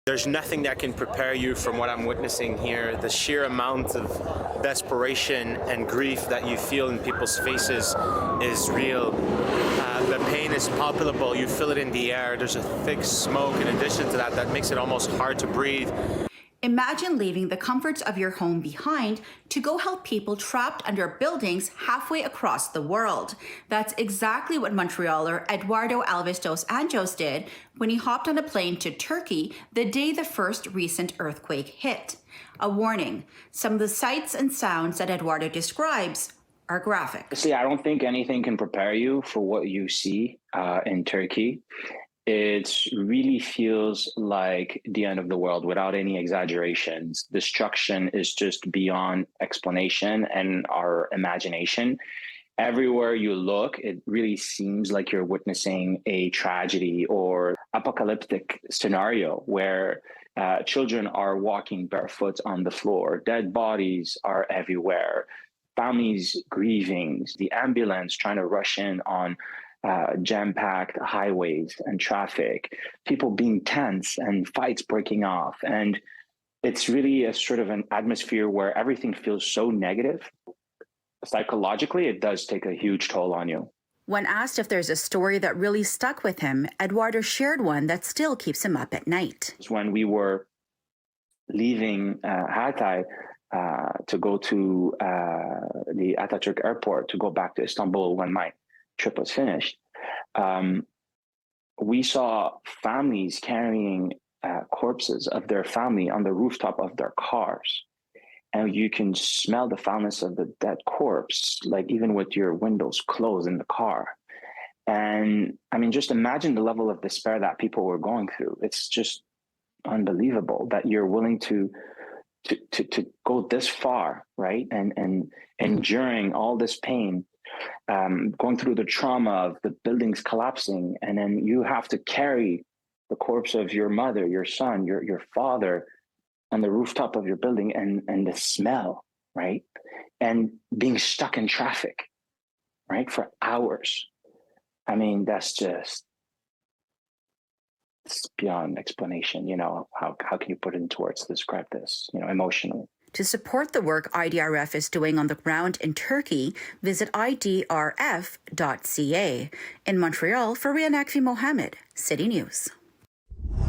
There's nothing that can prepare you from what I'm witnessing here. The sheer amount of desperation and grief that you feel in people's faces is real. The pain is palpable. You feel it in the air. There's a thick smoke in addition to that makes it almost hard to breathe. Imagine leaving the comforts of your home behind to go help people trapped under buildings halfway across the world. That's exactly what Montrealer Eduardo Alves Dos Anjos did when he hopped on a plane to Turkey the day the first recent earthquake hit. A warning, some of the sights and sounds that Eduardo describes are graphic. See, I don't think anything can prepare you for what you see in Turkey. It really feels like the end of the world without any exaggerations. Destruction is just beyond explanation and our imagination. Everywhere you look, it really seems like you're witnessing a tragedy or apocalyptic scenario where children are walking barefoot on the floor, dead bodies are everywhere, families grieving, the ambulance trying to rush in on jam-packed highways and traffic, people being tense and fights breaking off. And it's really a sort of an atmosphere where everything feels so negative. Psychologically, it does take a huge toll on you. When asked if there's a story that really stuck with him, Eduardo shared one that still keeps him up at night. When we were leaving Hatay to go to the Atatürk airport to go back to Istanbul when my trip was finished, we saw families carrying corpses of their family on the rooftop of their cars. And you can smell the foulness of the dead corpse, like even with your windows closed in the car. And I mean, just imagine the level of despair that people were going through. It's just unbelievable that you're willing to go this far, right? And enduring all this pain, going through the trauma of the buildings collapsing, and then you have to carry the corpse of your mother, your son, your father on the rooftop of your building, and the smell, right? And being stuck in traffic, right, for hours. I mean, that's just, it's beyond explanation. You know, how can you put it into words to describe this, you know, emotionally? To support the work IDRF is doing on the ground in Turkey, visit IDRF.ca. In Montreal, Fariha Naqvi-Mohamed, City News.